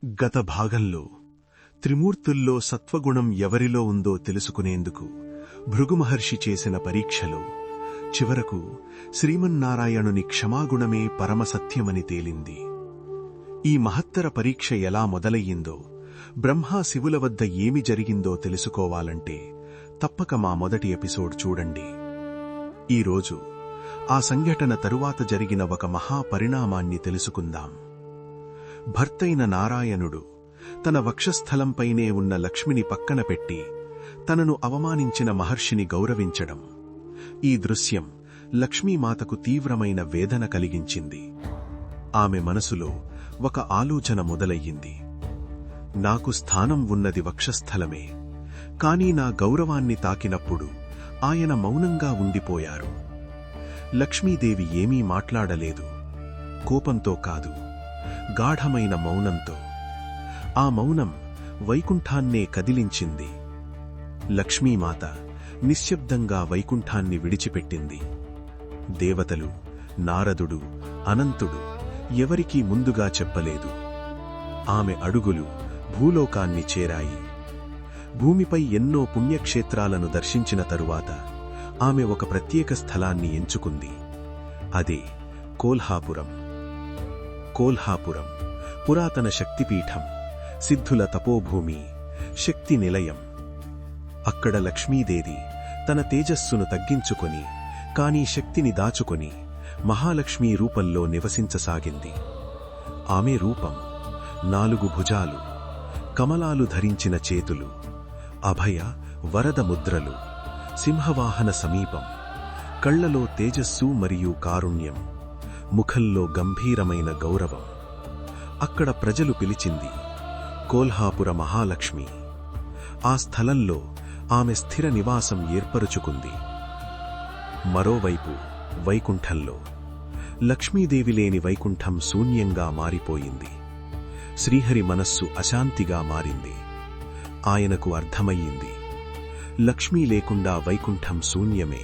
గత భాగంలో త్రిమూర్తుల్లో సత్వగుణం ఎవరిలో ఉందో తెలుసుకునేందుకు భృగు మహర్షి చేసిన పరీక్షలో చివరకు శ్రీమన్నారాయణుని క్షమాగుణమే పరమసత్యమని తేలింది. ఈ మహత్తర పరీక్ష ఎలా మొదలయ్యిందో, బ్రహ్మా శివుల వద్ద ఏమి జరిగిందో తెలుసుకోవాలంటే తప్పక మా మొదటి ఎపిసోడ్ చూడండి. ఈరోజు ఆ సంఘటన తరువాత జరిగిన ఒక మహాపరిణామాన్ని తెలుసుకుందాం. భర్తైన నారాయణుడు తన వక్షస్థలంపైనే ఉన్న లక్ష్మిని పక్కన పెట్టి తనను అవమానించిన మహర్షిని గౌరవించడం. ఈ దృశ్యం లక్ష్మీమాతకు తీవ్రమైన వేదన కలిగించింది. ఆమె మనసులో ఒక ఆలోచన మొదలయ్యింది. నాకు స్థానం ఉన్నది వక్షస్థలమే, కాని నా గౌరవాన్ని తాకినప్పుడు ఆయన మౌనంగా ఉండిపోయారు. లక్ష్మీదేవి ఏమీ మాట్లాడలేదు. కోపంతో కాదు, గాఢమైన మౌనంతో. ఆ మౌనం వైకుంఠాన్నే కదిలించింది. లక్ష్మీమాత నిశ్శబ్దంగా వైకుంఠాన్ని విడిచిపెట్టింది. దేవతలు, నారదుడు, అనంతుడు ఎవరికీ ముందుగా చెప్పలేదు. ఆమె అడుగులు భూలోకాన్ని చేరాయి. భూమిపై ఎన్నో పుణ్యక్షేత్రాలను దర్శించిన తరువాత ఆమె ఒక ప్రత్యేక స్థలాన్ని ఎంచుకుంది. అదే కోల్హాపురం. కోల్హాపురం పురాతన శక్తిపీఠం, సిద్ధుల తపోభూమి, శక్తి నిలయం. అక్కడ లక్ష్మీదేవి తన తేజస్సును తగ్గించుకొని, కానీ శక్తిని దాచుకొని మహాలక్ష్మీ రూపంలో నివసించసాగింది. ఆమె రూపం 4 భుజాలు, కమలాలు ధరించిన చేతులు, అభయ వరద ముద్రలు, సింహవాహన సమీపం, కళ్లలో తేజస్సు మరియు కారుణ్యం, ముఖంలో గంభీరమైన గౌరవం. అక్కడ ప్రజలు పిలిచింది కోల్హాపుర మహాలక్ష్మి. ఆ స్థలంలో ఆమె స్థిర నివాసం ఏర్పరుచుకుంది. మరోవైపు వైకుంఠంలో లక్ష్మీదేవి లేని వైకుంఠం శూన్యంగా మారిపోయింది. శ్రీహరి మనస్సు అశాంతిగా మారింది. ఆయనకు అర్థమయ్యింది, లక్ష్మీ లేకుండా వైకుంఠం శూన్యమే.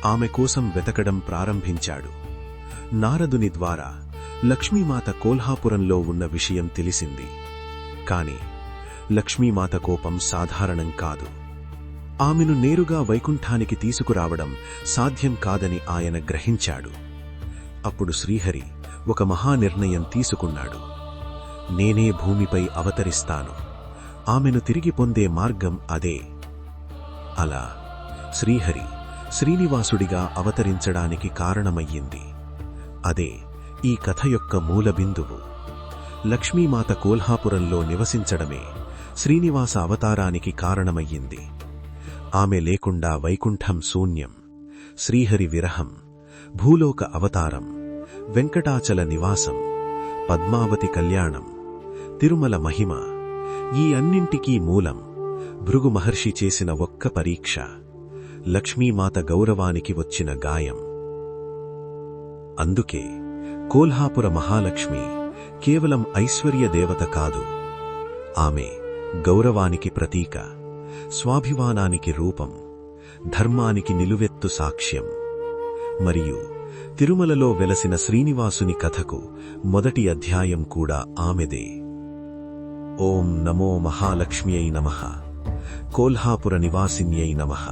ఆమె కోసం వెతకడం ప్రారంభించాడు. నారదుని ద్వారా లక్ష్మీమాత కోల్హాపురంలో ఉన్న విషయం తెలిసింది. కాని లక్ష్మీమాత కోపం సాధారణం కాదు. ఆమెను నేరుగా వైకుంఠానికి తీసుకురావడం సాధ్యం కాదని ఆయన గ్రహించాడు. అప్పుడు శ్రీహరి ఒక మహానిర్ణయం తీసుకున్నాడు. నేనే భూమిపై అవతరిస్తాను. ఆమెను తిరిగి పొందే మార్గం అదే. అలా శ్రీహరి శ్రీనివాసుడిగా అవతరించడానికి కారణమయ్యింది. అదే ఈ కథ యొక్క మూల బిందువు. లక్ష్మీమాత కోల్హాపురంలో నివసించడమే శ్రీనివాస అవతారానికి కారణమయ్యింది. ఆమె లేకుండా వైకుంఠం శూన్యం. శ్రీహరి విరహం, భూలోక అవతారం, వెంకటాచల నివాసం, పద్మావతి కళ్యాణం, తిరుమల మహిమ, ఈ అన్నింటికీ మూలం భృగు మహర్షి చేసిన ఒక్క పరీక్ష, లక్ష్మీమాత గౌరవానికి వచ్చిన గాయం. అందుకే కోల్హాపుర మహాలక్ష్మి కేవలం ఐశ్వర్య దేవత కాదు, ఆమె గౌరవానికి ప్రతీక, స్వాభిమానానికి రూపం, ధర్మానికి నిలువెత్తు సాక్ష్యం. మరియు తిరుమలలో వెలసిన శ్రీనివాసుని కథకు మొదటి అధ్యాయం కూడా ఆమెదే. ఓం నమో మహాలక్ష్మ్యై నమః. కోల్హాపుర నివాసిన్యై నమః.